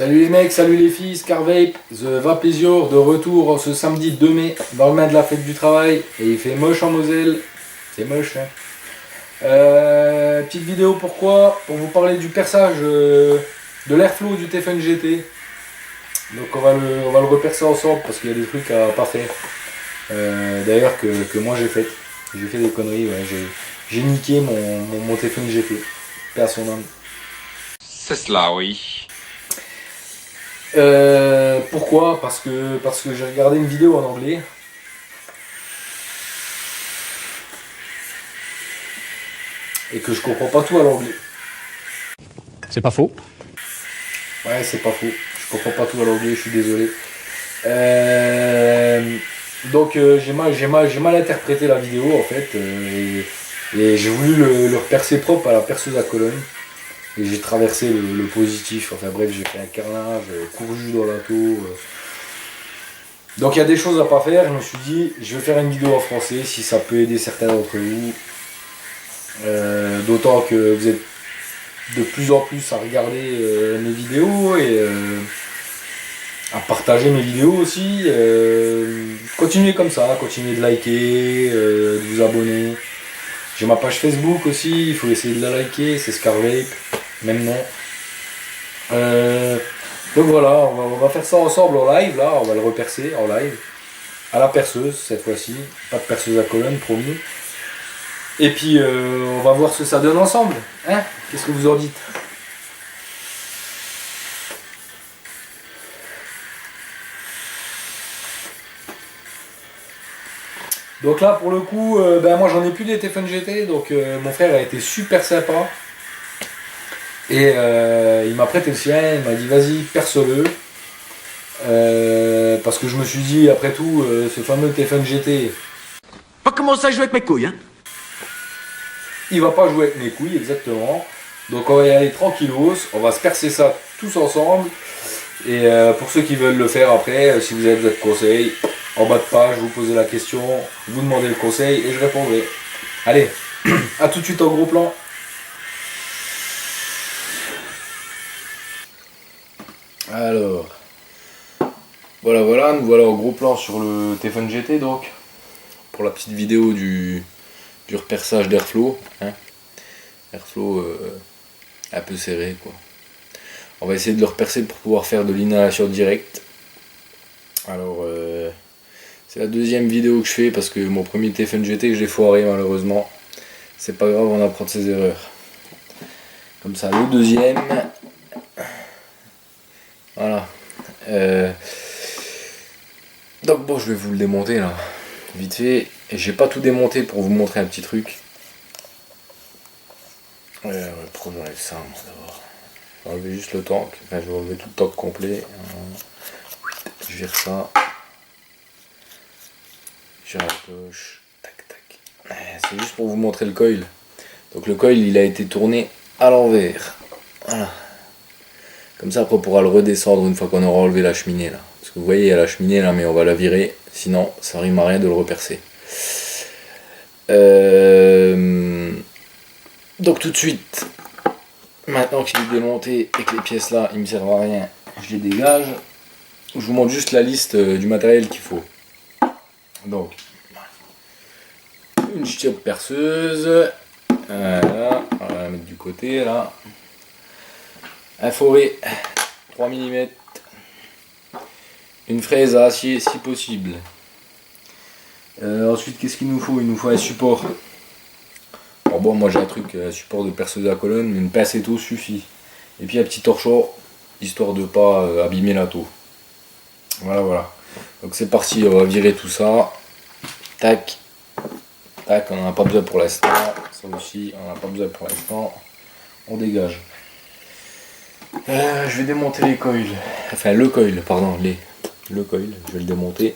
Salut les mecs, salut les filles, Scarvape, The Vapezior de retour ce samedi 2 mai, dans le main de la fête du travail, et il fait moche en Moselle, c'est moche hein. Petite vidéo pourquoi? Pour vous parler du perçage de l'airflow du Tefn GT. Donc on va le repercer ensemble parce qu'il y a des trucs à pas faire. D'ailleurs que moi j'ai fait des conneries, ouais. J'ai niqué mon Tefn GT, paix à son âme. C'est cela, oui. Pourquoi? Parce que j'ai regardé une vidéo en anglais. Et que je comprends pas tout à l'anglais. C'est pas faux. Ouais, c'est pas faux. Je comprends pas tout à l'anglais, je suis désolé. Donc j'ai mal interprété la vidéo en fait. Et j'ai voulu le repercer propre à la perceuse à colonne. Et j'ai traversé le positif, enfin bref, j'ai fait un carnage, courju dans la taux. Donc il y a des choses à pas faire, je me suis dit, je vais faire une vidéo en français si ça peut aider certains d'entre vous. D'autant que vous êtes de plus en plus à regarder mes vidéos et à partager mes vidéos aussi. Continuez comme ça, continuez de liker, de vous abonner. J'ai ma page Facebook aussi, il faut essayer de la liker, c'est Scarvape. Même nom. Donc voilà, on va faire ça ensemble en live, là, on va le repercer en live. À la perceuse cette fois-ci, pas de perceuse à colonne, promis. Et puis on va voir ce que ça donne ensemble. Hein? Qu'est-ce que vous en dites? Donc là pour le coup, moi j'en ai plus des Tefn GT, donc mon frère a été super sympa. Et il m'a prêté le sien, il m'a dit vas-y perce-le. Parce que je me suis dit après tout, ce fameux Tefn GT, Pas commencer à jouer avec mes couilles, hein. il va pas jouer avec mes couilles exactement. Donc on va y aller tranquillos, on va se percer ça tous ensemble. Et pour ceux qui veulent le faire après, si vous avez d'autres conseils, en bas de page, vous posez la question, vous demandez le conseil et je répondrai. Allez, à tout de suite en gros plan. Alors, voilà, nous voilà au gros plan sur le Tefn GT donc, pour la petite vidéo du reperçage d'airflow, hein. Airflow un peu serré quoi. On va essayer de le repercer pour pouvoir faire de l'inhalation directe. Alors, c'est la deuxième vidéo que je fais parce que mon premier Tefn GT que j'ai foiré malheureusement. C'est pas grave, on apprend de ses erreurs. Comme ça, le deuxième. Voilà. Donc bon, je vais vous le démonter là, vite fait. Et j'ai pas tout démonté pour vous montrer un petit truc. Pourquoi j'enlève ça moi d'abord? Je vais enlever juste le tank, enfin je vais enlever tout le tank complet. Je vire ça. Je vire la cloche. Tac tac. C'est juste pour vous montrer le coil. Donc le coil il a été tourné à l'envers. Voilà. Comme ça après on pourra le redescendre une fois qu'on aura enlevé la cheminée là. Parce que vous voyez il y a la cheminée là mais on va la virer. Sinon ça rime à rien de le repercer. Donc tout de suite, maintenant qu'il est démonté et que les pièces là ils me servent à rien, je les dégage. Je vous montre juste la liste du matériel qu'il faut. Donc une chiotte perceuse. Voilà, on va la mettre du côté là. Un forêt 3 mm, une fraise à acier si possible. Ensuite qu'est-ce qu'il nous faut? Il nous faut un support. Alors bon moi j'ai un truc, un support de perceuse à colonne, mais une pince étau suffit. Et puis un petit torchon, histoire de pas abîmer la taux. Voilà. Donc c'est parti, on va virer tout ça. Tac. Tac, on n'en a pas besoin pour l'instant. Ça aussi, on n'en a pas besoin pour l'instant. On dégage. Je vais démonter les coils. Enfin le coil, pardon, le coil, je vais le démonter.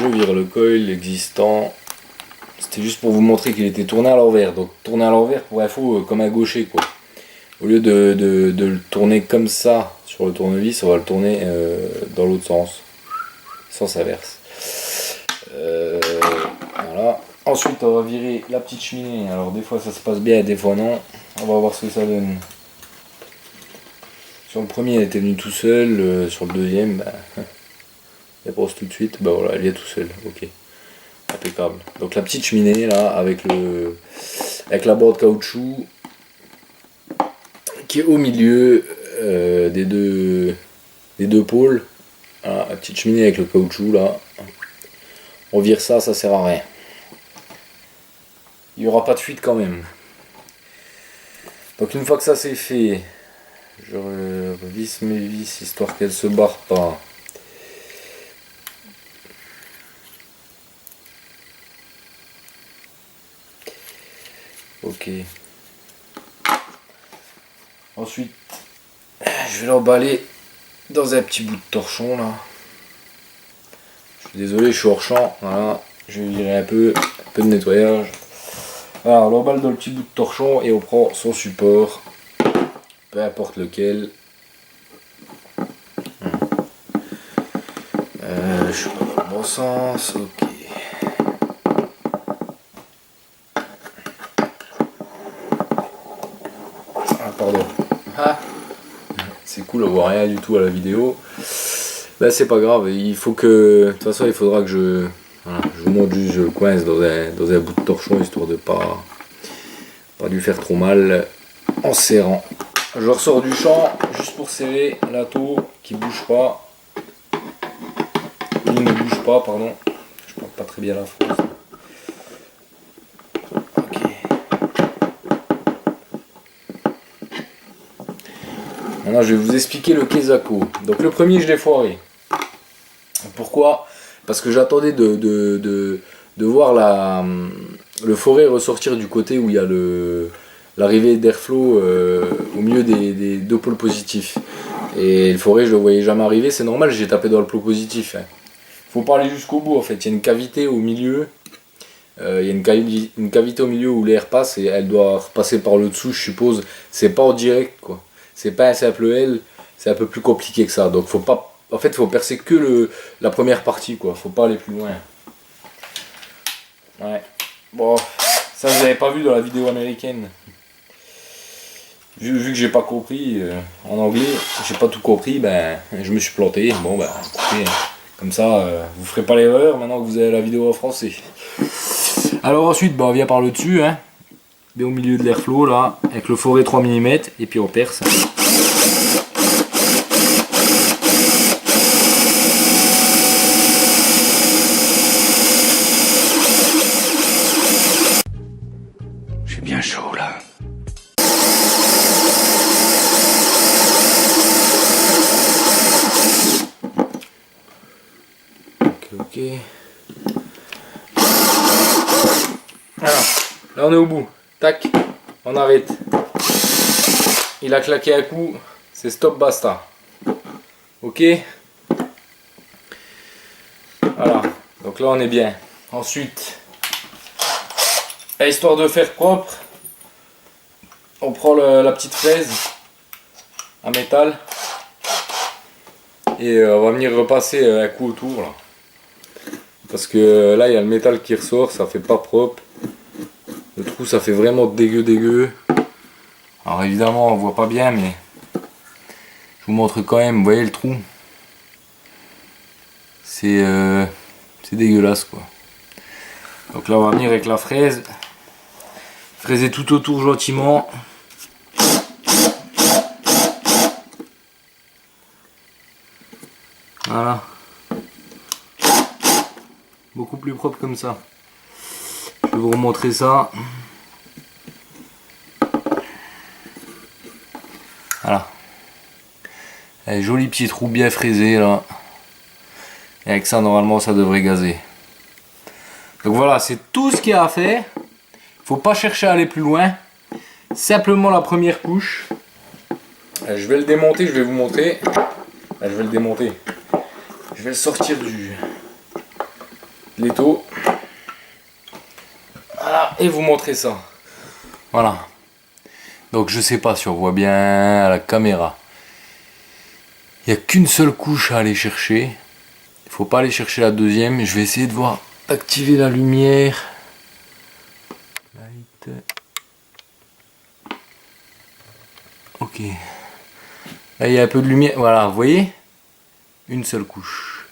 Je vire le coil existant. C'était juste pour vous montrer qu'il était tourné à l'envers. Donc tourné à l'envers pour info comme un gaucher quoi. Au lieu de le tourner comme ça sur le tournevis, on va le tourner dans l'autre sens, sens inverse. Voilà. Ensuite on va virer la petite cheminée. Alors des fois ça se passe bien, des fois non. On va voir ce que ça donne. Sur le premier elle était venue tout seul, sur le deuxième, elle brosse tout de suite, bah voilà, elle vient tout seul, ok. Impeccable. Donc la petite cheminée là avec la barre de caoutchouc qui est au milieu des deux pôles. Voilà, la petite cheminée avec le caoutchouc là. On vire ça, ça sert à rien. Il n'y aura pas de fuite quand même. Donc une fois que ça c'est fait, je revisse mes vis histoire qu'elles se barrent pas. Ok. Ensuite, je vais l'emballer dans un petit bout de torchon là. Je suis désolé, je suis hors champ. Voilà, je vais virer un peu de nettoyage. Alors, on l'emballe dans le petit bout de torchon et on prend son support, peu importe lequel. Je suis pas dans le bon sens, ok. Ah, pardon. Ah. C'est cool, on voit rien du tout à la vidéo. Là, c'est pas grave, il faut que. De toute façon, il faudra que je vous montre juste, je le coince dans un bout de torchon histoire de pas lui faire trop mal en serrant. Je ressors du champ juste pour serrer la taux qui bouge pas. Il ne bouge pas, pardon. Je porte pas très bien la France. Ok. Maintenant, je vais vous expliquer le Kesako. Donc, le premier, je l'ai foiré. Pourquoi? Parce que j'attendais de voir le forêt ressortir du côté où il y a l'arrivée d'airflow au milieu des deux pôles positifs. Et le forêt, je le voyais jamais arriver, c'est normal, j'ai tapé dans le pôle positif. Faut pas aller jusqu'au bout en fait, il y a une cavité au milieu. Il y a une cavité au milieu où l'air passe et elle doit repasser par le dessous, je suppose. C'est pas en direct quoi. C'est pas un simple L, c'est un peu plus compliqué que ça. Donc faut pas. En fait, faut percer que la première partie quoi. Faut pas aller plus loin. Ouais. Bon, ça vous avez pas vu dans la vidéo américaine. Vu que j'ai pas compris en anglais, j'ai pas tout compris, ben je me suis planté. Bon ben écoutez, comme ça vous ferez pas l'erreur maintenant que vous avez la vidéo en français. Alors ensuite ben, on vient par le dessus, hein, bien au milieu de l'airflow là, avec le forêt 3 mm et puis on perce. J'ai bien chaud là. Ok. Alors, là on est au bout. Tac, on arrête. Il a claqué un coup, c'est stop basta. Ok. Voilà, donc là on est bien. Ensuite, histoire de faire propre, on prend la petite fraise en métal et on va venir repasser un coup autour là. Parce que là il y a le métal qui ressort, ça fait pas propre. Le trou ça fait vraiment dégueu. Alors évidemment on voit pas bien mais je vous montre quand même, vous voyez le trou. C'est dégueulasse quoi. Donc là on va venir avec la fraise. Fraiser tout autour gentiment. Voilà. Beaucoup plus propre comme ça. Je vais vous remontrer ça. Voilà. Un joli petit trou bien fraisé là. Et avec ça normalement ça devrait gazer. Donc voilà, c'est tout ce qu'il y a à faire. Faut pas chercher à aller plus loin. Simplement la première couche. Je vais le démonter, je vais vous montrer. Je vais le démonter. Je vais le sortir de l'étau. Voilà, et vous montrer ça. Voilà. Donc je sais pas si on voit bien à la caméra. Il n'y a qu'une seule couche à aller chercher. Il faut pas aller chercher la deuxième. Je vais essayer de voir, d'activer la lumière. Light. Ok. Là il y a un peu de lumière. Voilà, vous voyez? Une seule couche.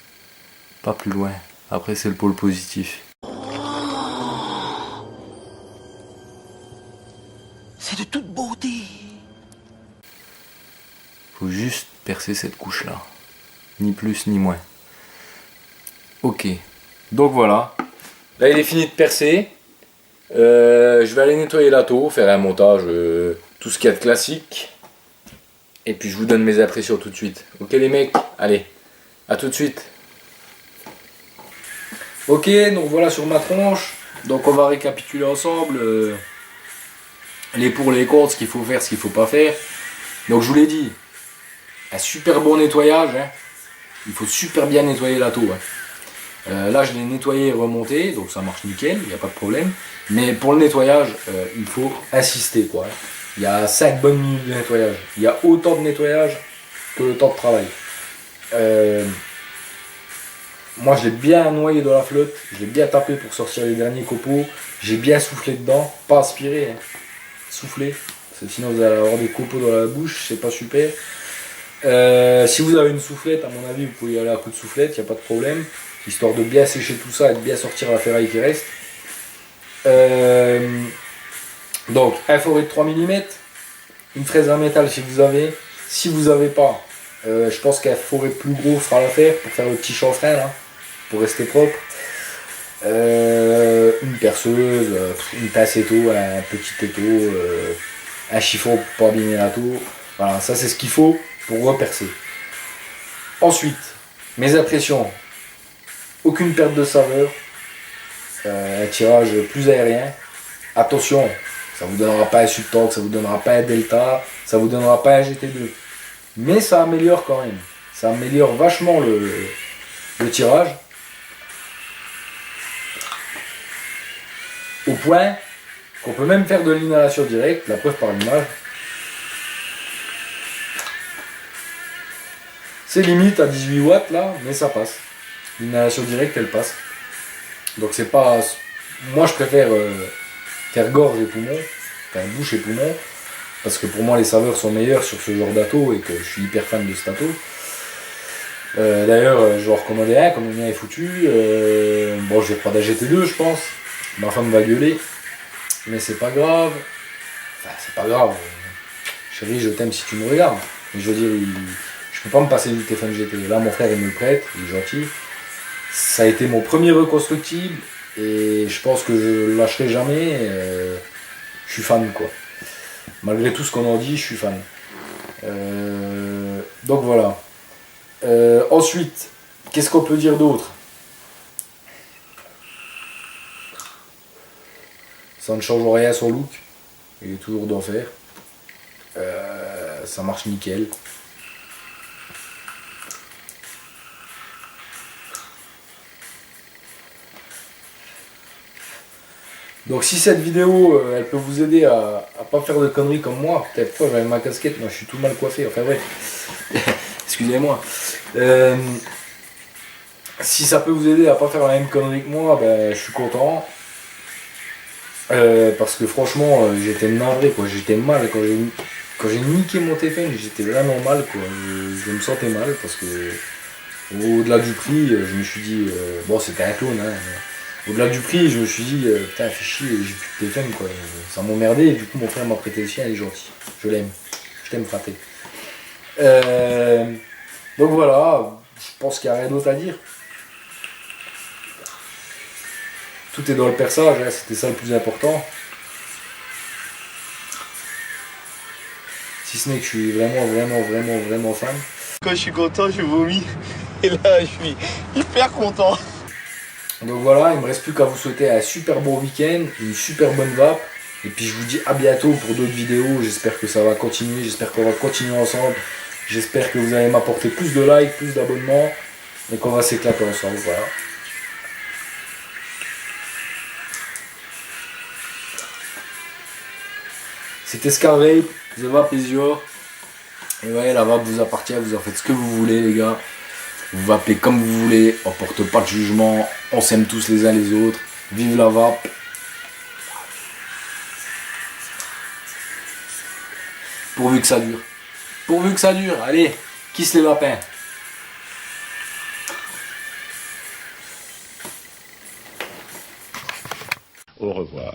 Pas plus loin. Après c'est le pôle positif. C'est de toute beauté. Faut juste percer cette couche là. Ni plus ni moins. Ok. Donc voilà. Là il est fini de percer. Je vais aller nettoyer la taux, faire un montage, tout ce qu'il y a de classique. Et puis je vous donne mes impressions tout de suite. Ok les mecs, allez, à tout de suite. Ok, donc voilà sur ma tronche. Donc on va récapituler ensemble les pour, les contre, ce qu'il faut faire, ce qu'il faut pas faire. Donc je vous l'ai dit, un super bon nettoyage. Hein. Il faut super bien nettoyer la taux. Hein. Là je l'ai nettoyé et remonté, donc ça marche nickel, il n'y a pas de problème. Mais pour le nettoyage, il faut insister quoi. Il y a 5 bonnes minutes de nettoyage. Il y a autant de nettoyage que le temps de travail. Moi je l'ai bien noyé dans la flotte, je l'ai bien tapé pour sortir les derniers copeaux. J'ai bien soufflé dedans, pas aspiré, hein. Soufflé. Parce que sinon vous allez avoir des copeaux dans la bouche, c'est pas super. Si vous avez une soufflette, à mon avis, vous pouvez y aller à coup de soufflette, il n'y a pas de problème. Histoire de bien sécher tout ça et de bien sortir la ferraille qui reste. Donc, un forêt de 3 mm, une fraise en métal si vous avez. Si vous n'avez pas, je pense qu'un forêt plus gros fera l'affaire pour faire le petit chanfrein, là, pour rester propre. Une perceuse, une pince étau, un petit étau, un chiffon pour pas abîmer la tour. Voilà, ça c'est ce qu'il faut pour repercer. Ensuite, mes impressions. Aucune perte de saveur. Un tirage plus aérien. Attention, ça vous donnera pas un subtank, ça vous donnera pas un delta, ça vous donnera pas un GT2. Mais ça améliore quand même. Ça améliore vachement le tirage. Au point qu'on peut même faire de l'inhalation directe, la preuve par l'image. C'est limite à 18 watts là, mais ça passe. L'inhalation directe elle passe. Donc c'est pas... Moi je préfère faire gorge et poumon, enfin bouche et poumon, parce que pour moi les saveurs sont meilleures sur ce genre d'atto et que je suis hyper fan de cet atto. D'ailleurs je vais en recommander un comme le mien est foutu. Bon je vais prendre un GT2 je pense. Ma femme va gueuler, mais c'est pas grave. Enfin, c'est pas grave. Chérie, je t'aime si tu me regardes. Mais je veux dire, je peux pas me passer du téléphone GT. Là, mon frère, il me le prête, il est gentil. Ça a été mon premier reconstructible et je pense que je le lâcherai jamais. Je suis fan, quoi. Malgré tout ce qu'on en dit, je suis fan. Donc voilà. Ensuite, qu'est-ce qu'on peut dire d'autre ? Ça ne change rien à son look, il est toujours d'enfer. Ça marche nickel. Donc si cette vidéo elle peut vous aider à pas faire de conneries comme moi, peut-être pas j'avais ma casquette, moi je suis tout mal coiffé, enfin bref, excusez-moi. Si ça peut vous aider à pas faire la même connerie que moi, ben je suis content. Parce que franchement j'étais navré quoi, j'étais mal quand j'ai niqué mon téléphone, j'étais vraiment mal quoi, je me sentais mal parce que au-delà du prix je me suis dit bon c'était un clone hein, au-delà du prix je me suis dit putain fais chier j'ai plus de téléphone quoi, ça m'emmerdait et du coup mon frère m'a prêté le sien, il est gentil, je l'aime, je t'aime fraté. Donc voilà, je pense qu'il n'y a rien d'autre à dire. Tout est dans le perçage, hein, c'était ça le plus important. Si ce n'est que je suis vraiment fan. Quand je suis content, je vomis. Et là, je suis hyper content. Donc voilà, il ne me reste plus qu'à vous souhaiter un super bon week-end, une super bonne vape. Et puis je vous dis à bientôt pour d'autres vidéos. J'espère que ça va continuer, j'espère qu'on va continuer ensemble. J'espère que vous allez m'apporter plus de likes, plus d'abonnements. Et qu'on va s'éclater ensemble, voilà. C'était Scarvape, The Vape is your. Et ouais, la vape vous appartient, vous en faites ce que vous voulez les gars. Vous vapez comme vous voulez, on porte pas de jugement, on s'aime tous les uns les autres. Vive la vape. Pourvu que ça dure. Pourvu que ça dure, allez, kiss les vapins. Au revoir.